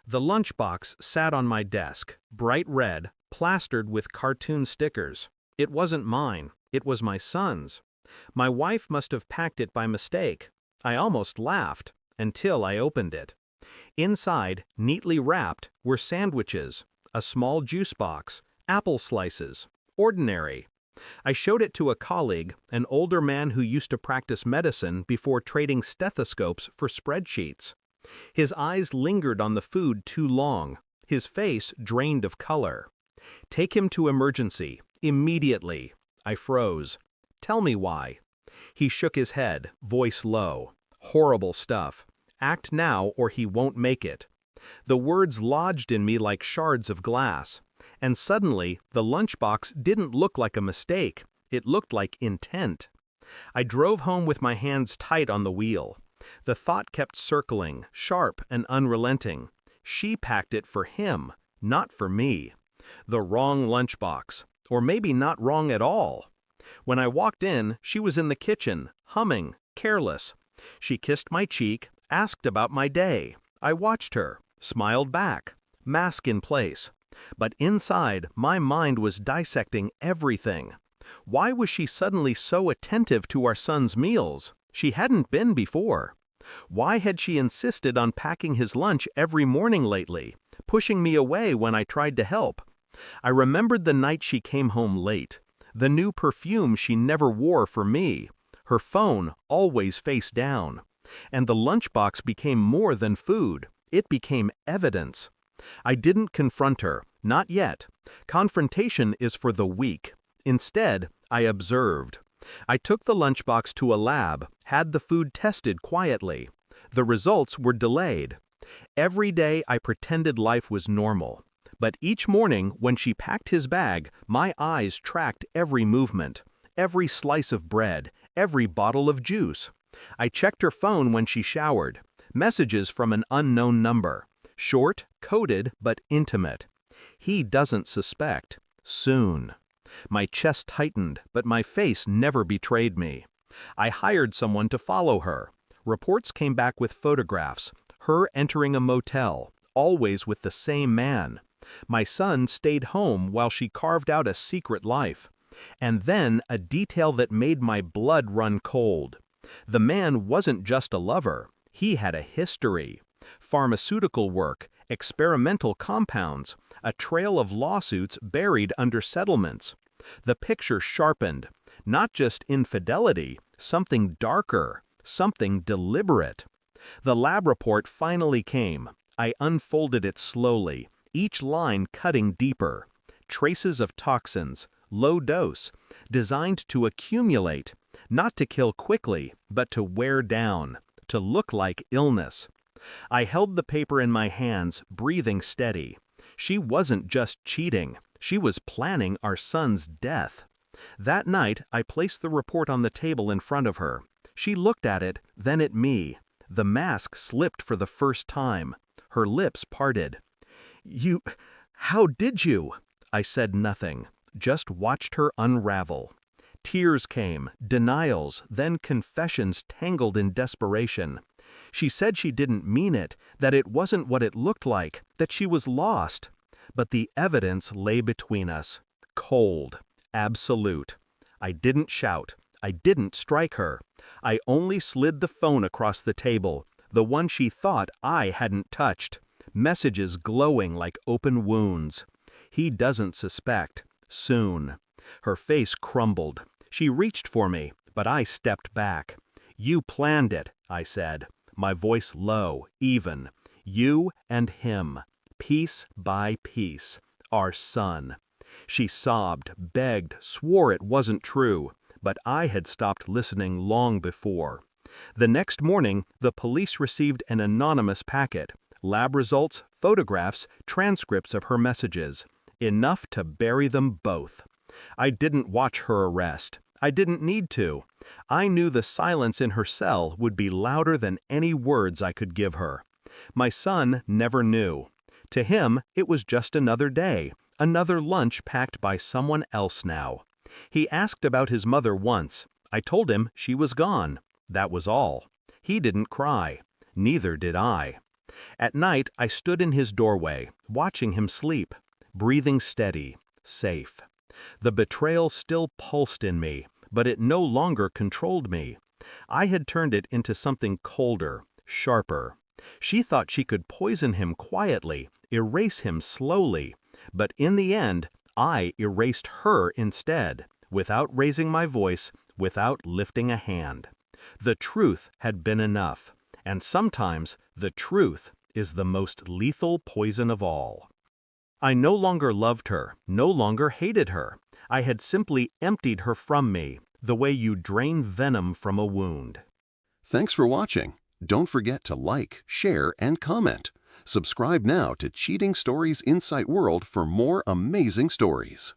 The lunchbox sat on my desk, bright red, plastered with cartoon stickers. It wasn't mine, it was my son's. My wife must have packed it by mistake. I almost laughed, until I opened it. Inside, neatly wrapped, were sandwiches, a small juice box, apple slices. Ordinary. I showed it to a colleague, an older man who used to practice medicine before trading stethoscopes for spreadsheets. His eyes lingered on the food too long, his face drained of color. "Take him to emergency, immediately." I froze. "Tell me why." He shook his head, voice low. "Horrible stuff. Act now or he won't make it." The words lodged in me like shards of glass. And suddenly, the lunchbox didn't look like a mistake. It looked like intent. I drove home with my hands tight on the wheel. The thought kept circling, sharp and unrelenting. She packed it for him, not for me. The wrong lunchbox. Or maybe not wrong at all. When I walked in, she was in the kitchen, humming, careless. She kissed my cheek, asked about my day. I watched her, smiled back, mask in place. But inside, my mind was dissecting everything. Why was she suddenly so attentive to our son's meals? She hadn't been before. Why had she insisted on packing his lunch every morning lately, pushing me away when I tried to help? I remembered the night she came home late, the new perfume she never wore for me, her phone always face down. And the lunchbox became more than food. It became evidence. I didn't confront her, not yet. Confrontation is for the weak. Instead, I observed. I took the lunchbox to a lab, had the food tested quietly. The results were delayed. Every day I pretended life was normal. But each morning when she packed his bag, my eyes tracked every movement, every slice of bread, every bottle of juice. I checked her phone when she showered. Messages from an unknown number. Short, coded, but intimate. He doesn't suspect. Soon. My chest tightened, but my face never betrayed me. I hired someone to follow her. Reports came back with photographs. Her entering a motel, always with the same man. My son stayed home while she carved out a secret life. And then a detail that made my blood run cold. The man wasn't just a lover. He had a history. Pharmaceutical work, experimental compounds, a trail of lawsuits buried under settlements. The picture sharpened. Not just infidelity, something darker, something deliberate. The lab report finally came. I unfolded it slowly, each line cutting deeper. Traces of toxins, low dose, designed to accumulate, not to kill quickly, but to wear down, to look like illness. I held the paper in my hands, breathing steady. She wasn't just cheating, she was planning our son's death. That night, I placed the report on the table in front of her. She looked at it, then at me. The mask slipped for the first time. Her lips parted. How did you?" I said nothing, just watched her unravel. Tears came, denials, then confessions tangled in desperation. She said she didn't mean it, that it wasn't what it looked like, that she was lost. But the evidence lay between us. Cold. Absolute. I didn't shout. I didn't strike her. I only slid the phone across the table, the one she thought I hadn't touched. Messages glowing like open wounds. He doesn't suspect. Soon. Her face crumbled. She reached for me, but I stepped back. "You planned it," I said, my voice low, even. "You and him. Piece by piece. Our son." She sobbed, begged, swore it wasn't true, but I had stopped listening long before. The next morning, the police received an anonymous packet. Lab results, photographs, transcripts of her messages. Enough to bury them both. I didn't watch her arrest. I didn't need to. I knew the silence in her cell would be louder than any words I could give her. My son never knew. To him, it was just another day, another lunch packed by someone else now. He asked about his mother once. I told him she was gone. That was all. He didn't cry. Neither did I. At night, I stood in his doorway, watching him sleep, breathing steady, safe. The betrayal still pulsed in me, but it no longer controlled me. I had turned it into something colder, sharper. She thought she could poison him quietly, erase him slowly, but in the end, I erased her instead, without raising my voice, without lifting a hand. The truth had been enough, and sometimes the truth is the most lethal poison of all. I no longer loved her, no longer hated her. I had simply emptied her from me, the way you drain venom from a wound. Thanks for watching. Don't forget to like, share, and comment. Subscribe now to Cheating Stories Insight World for more amazing stories.